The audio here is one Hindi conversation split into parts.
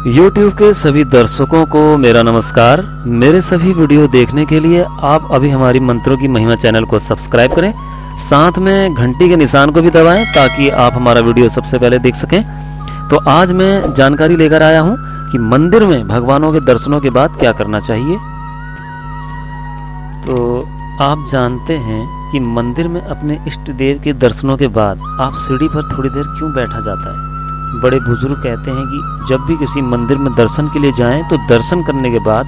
YouTube के सभी दर्शकों को मेरा नमस्कार। मेरे सभी वीडियो देखने के लिए आप अभी हमारी मंत्रों की महिमा चैनल को सब्सक्राइब करें, साथ में घंटी के निशान को भी दबाएं ताकि आप हमारा वीडियो सबसे पहले देख सकें। तो आज मैं जानकारी लेकर आया हूं कि मंदिर में भगवानों के दर्शनों के बाद क्या करना चाहिए। तो आप जानते हैं कि मंदिर में अपने इष्ट देव के दर्शनों के बाद आप सीढ़ी पर थोड़ी देर क्यों बैठा जाता है। बड़े बुजुर्ग कहते हैं कि जब भी किसी मंदिर में दर्शन के लिए जाएं तो दर्शन करने के बाद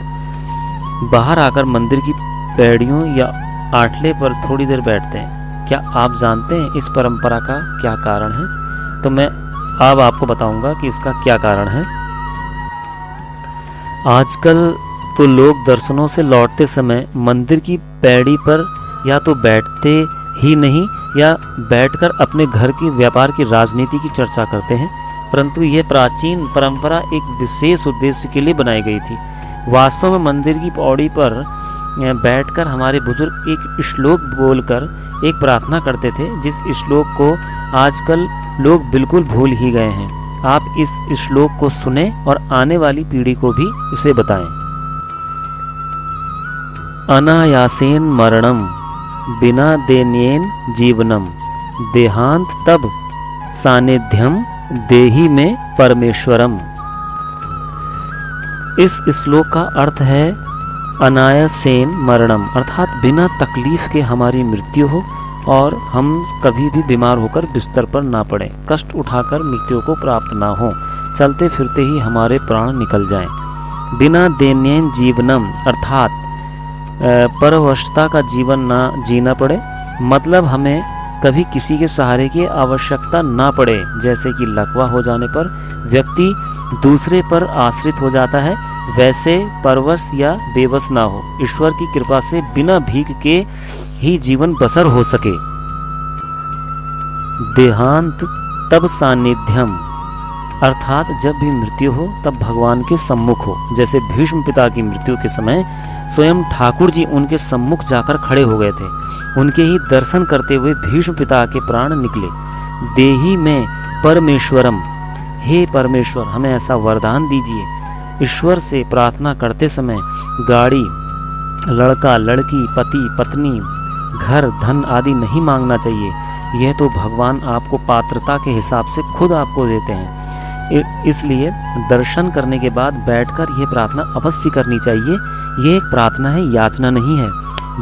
बाहर आकर मंदिर की पैड़ियों या आटले पर थोड़ी देर बैठते हैं। क्या आप जानते हैं इस परंपरा का क्या कारण है? तो मैं अब आपको बताऊंगा कि इसका क्या कारण है। आजकल तो लोग दर्शनों से लौटते समय मंदिर की पैड़ी पर या तो बैठते ही नहीं या बैठकर अपने घर की व्यापार की राजनीति की चर्चा करते हैं, परंतु यह प्राचीन परंपरा एक विशेष उद्देश्य के लिए बनाई गई थी। वास्तव में मंदिर की पौड़ी पर बैठकर हमारे बुजुर्ग एक श्लोक बोलकर एक प्रार्थना करते थे, जिस श्लोक को आजकल लोग बिल्कुल भूल ही गए हैं। आप इस श्लोक को सुने और आने वाली पीढ़ी को भी इसे बताएं। अनायासेन मरणम बिना देन्येन जीवनम देहांत तब सानिध्यम देही में परमेश्वरम। इस श्लोक का अर्थ है अनायासेन मरणम, अर्थात बिना तकलीफ के हमारी मृत्यु हो और हम कभी भी बीमार होकर बिस्तर पर ना पड़े, कष्ट उठाकर मृत्यु को प्राप्त ना हो, चलते फिरते ही हमारे प्राण निकल जाएं। बिना दैन्येन जीवनम अर्थात परवशता का जीवन ना जीना पड़े, मतलब हमें कभी किसी के सहारे की आवश्यकता ना पड़े। जैसे कि लकवा हो जाने पर व्यक्ति दूसरे पर आश्रित हो जाता है, वैसे परवश या बेबस ना हो, ईश्वर की कृपा से बिना भीख के ही जीवन बसर हो सके। देहांत तब सानिध्यम अर्थात जब भी मृत्यु हो तब भगवान के सम्मुख हो। जैसे भीष्म पिता की मृत्यु के समय स्वयं ठाकुर जी उनके सम्मुख जाकर खड़े हो गए थे, उनके ही दर्शन करते हुए भीष्म पिता के प्राण निकले। देही में परमेश्वरम, हे परमेश्वर हमें ऐसा वरदान दीजिए। ईश्वर से प्रार्थना करते समय गाड़ी, लड़का लड़की, पति पत्नी, घर, धन आदि नहीं मांगना चाहिए। यह तो भगवान आपको पात्रता के हिसाब से खुद आपको देते हैं। इसलिए दर्शन करने के बाद बैठकर यह प्रार्थना अवश्य करनी चाहिए। यह एक प्रार्थना है, याचना नहीं है।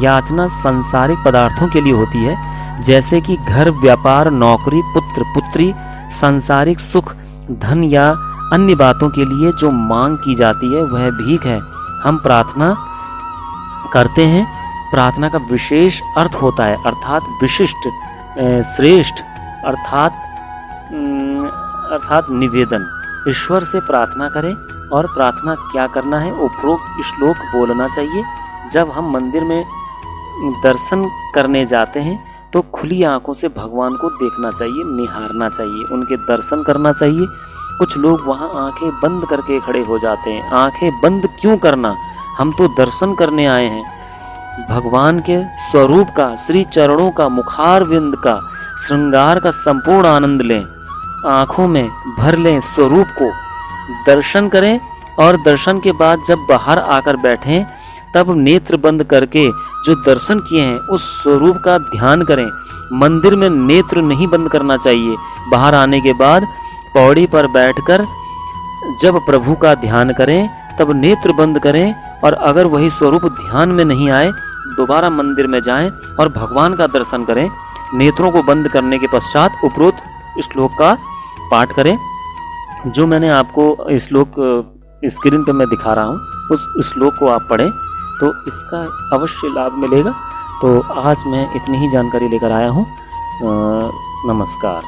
याचना सांसारिक पदार्थों के लिए होती है, जैसे कि घर, व्यापार, नौकरी, पुत्र पुत्री, सांसारिक सुख, धन या अन्य बातों के लिए जो मांग की जाती है वह भीख है। हम प्रार्थना करते हैं, प्रार्थना का विशेष अर्थ होता है, अर्थात विशिष्ट, श्रेष्ठ, अर्थात निवेदन। ईश्वर से प्रार्थना करें और प्रार्थना क्या करना है, उपरोक्त श्लोक बोलना चाहिए। जब हम मंदिर में दर्शन करने जाते हैं तो खुली आंखों से भगवान को देखना चाहिए, निहारना चाहिए, उनके दर्शन करना चाहिए। कुछ लोग वहां आंखें बंद करके खड़े हो जाते हैं। आंखें बंद क्यों करना, हम तो दर्शन करने आए हैं। भगवान के स्वरूप का, श्री चरणों का, मुखारविंद का, श्रृंगार का संपूर्ण आनंद लें, आंखों में भर लें स्वरूप को, दर्शन करें और दर्शन के बाद जब बाहर आकर बैठें तब नेत्र बंद करके जो दर्शन किए हैं उस स्वरूप का ध्यान करें। मंदिर में नेत्र नहीं बंद करना चाहिए। बाहर आने के बाद पौड़ी पर बैठकर जब प्रभु का ध्यान करें तब नेत्र बंद करें, और अगर वही स्वरूप ध्यान में नहीं आए दोबारा मंदिर में जाएं और भगवान का दर्शन करें। नेत्रों को बंद करने के पश्चात उपरोक्त श्लोक का पाठ करें। जो मैंने आपको श्लोक स्क्रीन पर मैं दिखा रहा हूँ उस श्लोक को आप पढ़ें तो इसका अवश्य लाभ मिलेगा। तो आज मैं इतनी ही जानकारी लेकर आया हूँ। नमस्कार।